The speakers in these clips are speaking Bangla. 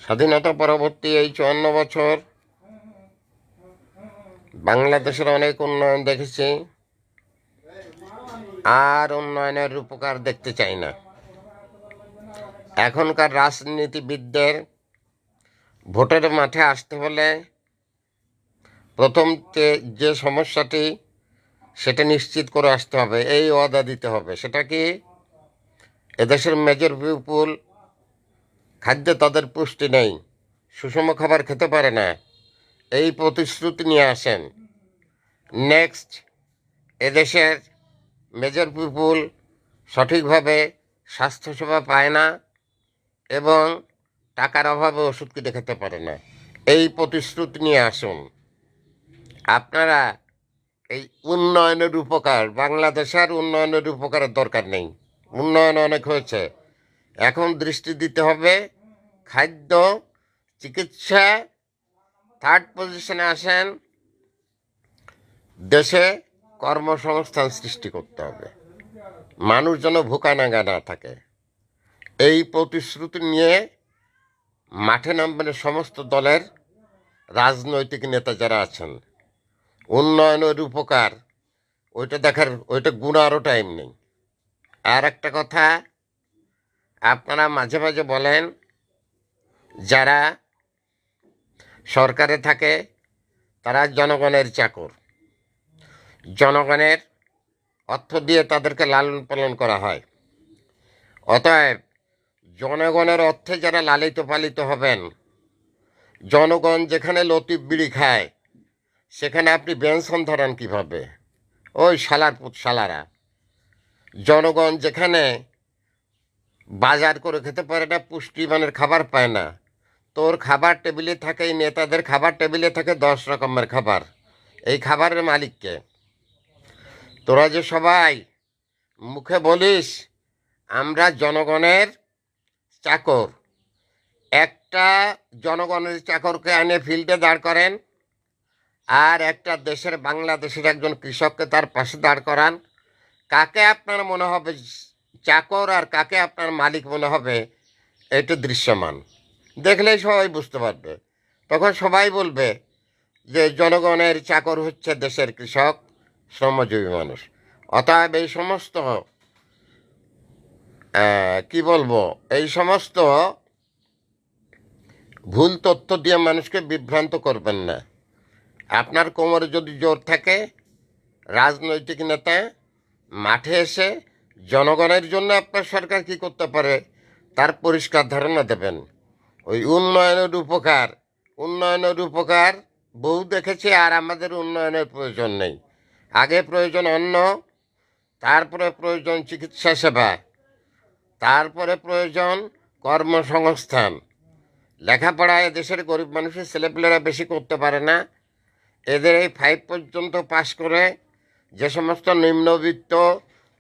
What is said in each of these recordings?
স্বাধীনতা পরবর্তী এই ৫৪ বছর বাংলাদেশের অনেক উন্নয়ন দেখেছি, আর উন্নয়নের রূপকার দেখতে চাই না। এখনকার রাজনীতিবিদদের ভোটের মাঠে আসতে হলে প্রথম যে সমস্যাটি সেটা নিশ্চিত করে আসতে হবে, এই ওয়াদা দিতে হবে। সেটা কি? এদেশের মেজর পিপুল খাদ্যে তাদের পুষ্টি নেই, সুষম খাবার খেতে পারে না, এই প্রতিশ্রুতি নিয়ে আসেন। নেক্সট, এদেশের মেজর পিপুল সঠিকভাবে স্বাস্থ্যসেবা পায় না এবং টাকার অভাবে ওষুধ কিনে খেতে পারে না, এই প্রতিশ্রুতি নিয়ে আসুন। আপনারা এই উন্নয়নের উপকার, বাংলাদেশের উন্নয়নের উপকারের দরকার নেই, উন্নয়ন অনেক হয়েছে। এখন দৃষ্টি দিতে হবে খাদ্য, চিকিৎসা, থার্ড পজিশনে আসেন, দেশে কর্মসংস্থান সৃষ্টি করতে হবে, মানুষ যেন ভোকা নাগা না থাকে। এই প্রতিশ্রুতি নিয়ে মাঠে নামবেন সমস্ত দলের রাজনৈতিক নেতা যারা আছেন। উন্নয়নের উপকার ওইটা গুণারও টাইম নেই। আর একটা কথা, আপনারা মাঝে মাঝে বলেন যারা সরকারে থাকে তারা জনগণের চাকর, জনগণের অর্থ দিয়ে তাদেরকে লালন পালন করা হয়। অতএব জনগণের অর্থে যারা লালিত পালিত হবেন, জনগণ যেখানে লতিফ বিড়ি খায় সেখানে আপনি বেনসন ধরান কীভাবে? ওই শালার পুত শালারা। জনগণ যেখানে বাজার করে খেতে পারে না, পুষ্টিমানের খাবার পায় না, তোর খাবার টেবিলে থাকে, এই নেতাদের খাবার টেবিলে থাকে 10 রকমের খাবার। এই খাবারের মালিককে? তোরা যে সবাই মুখে বলিস আমরা জনগণের চাকর, একটা জনগণের চাকরকে এনে ফিল্ডে দাঁড় করেন, আর একটা দেশের বাংলাদেশের একজন কৃষককে তার পাশে দাঁড় করান। কাকে আপনার মনে হবে চাকর আর কাকে আপনার মালিক মনে হবে, এটা দৃশ্যমান, দেখলেই সবাই বুঝতে পারবে। তখন সবাই বলবে যে জনগণের চাকর হচ্ছে দেশের কৃষক, শ্রমজীবী মানুষ। অতএব এই সমস্ত কি বলবো, এই সমস্ত ভুল তথ্য দিয়ে মানুষকে বিভ্রান্ত করবেন না। আপনার কোমরে যদি জোর থাকে, রাজনৈতিক নেতা মাঠে এসে জনগণের জন্য আপনার সরকার কি করতে পারে তার পরিষ্কার ধারণা দেবেন। ওই উন্নয়নের উপকার বহু দেখেছি, আর আমাদের উন্নয়নের প্রয়োজন নেই। আগে প্রয়োজন অন্ন, তারপরে প্রয়োজন চিকিৎসা সেবা, তারপরে প্রয়োজন কর্মসংস্থান। লেখাপড়ায় দেশের গরিব মানুষের ছেলেপেলেরা বেশি করতে পারে না। এদের এই 5 পর্যন্ত পাশ করে যে সমস্ত নিম্নবিত্ত,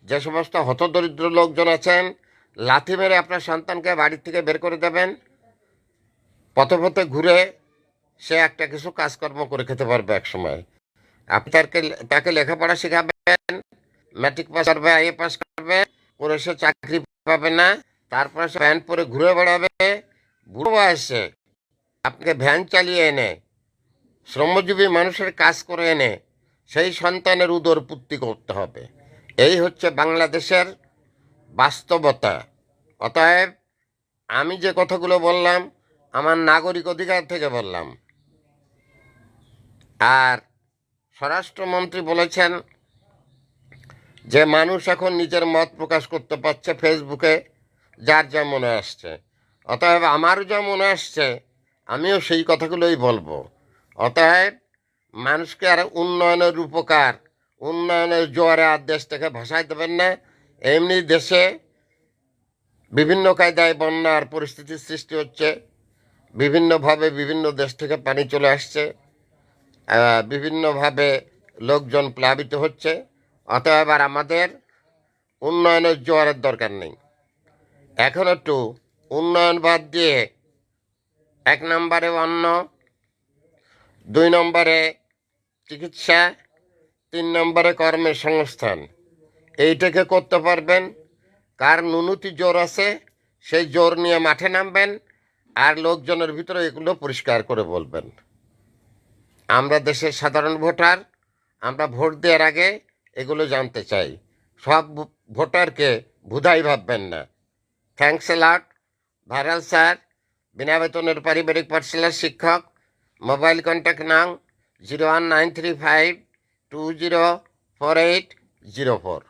যে সমস্ত হতদরিদ্র লোকজন আছেন, লাথি মেরে আপনার সন্তানকে বাড়ির থেকে বের করে দেবেন। পথে পথে ঘুরে সে একটা কিছু কাজকর্ম করে খেতে পারবে এক সময়। আপনি তাকে লেখাপড়া শেখাবেন, ম্যাট্রিক পাস করবে, আইএ পাস করবে, করে সে চাকরি পাবে না, তারপরে সে ভ্যান পরে ঘুরে বেড়াবে। বুড়ো বয়সে আপনাকে ভ্যান চালিয়ে এনে, শ্রমজীবী মানুষের কাজ করে এনে সেই সন্তানের উদরপুত্তি করতে হবে। এই হচ্ছে বাংলাদেশের বাস্তবতা। অতএব আমি যে কথাগুলো বললাম আমার নাগরিক অধিকার থেকে বললাম। আর স্বরাষ্ট্রমন্ত্রী বলেছেন যে মানুষ এখন নিজের মত প্রকাশ করতে পারছে ফেসবুকে, যার যা মনে আসছে। অতএব আমারও যা মনে আসছে আমিও সেই কথাগুলোই বলবো। অতএব মানুষকে আর উন্নয়নের উপকার, উন্নয়নের জোয়ারে আর দেশটাকে ভাসায় দেবেন না। এমনি দেশে বিভিন্ন কায়দায় বন্যার পরিস্থিতির সৃষ্টি হচ্ছে, বিভিন্নভাবে বিভিন্ন দেশ থেকে পানি চলে আসছে, বিভিন্নভাবে লোকজন প্লাবিত হচ্ছে। অতএব আর আমাদের উন্নয়নের জোয়ারের দরকার নেই। এখন একটু উন্নয়ন বাদ দিয়ে 1 নম্বরে অন্ন, 2 নম্বরে চিকিৎসা, 3 নম্বরে কর্মের সংস্থান, এইটাকে করতে পারবেন। কার নুনুতি জোর আছে সেই জোর নিয়ে মাঠে নামবেন, আর লোকজনের ভিতরে এগুলো পরিষ্কার করে বলবেন। আমরা দেশের সাধারণ ভোটার, আমরা ভোট দেওয়ার আগে এগুলো জানতে চাই। সব ভোটারকে ভুধাই ভাববেন না। Thanks a lot. Viral sir, বিনা বেতনের পারিবারিক পাঠশালার শিক্ষক। মোবাইল কন্ট্যাক্ট নাও 01935204804।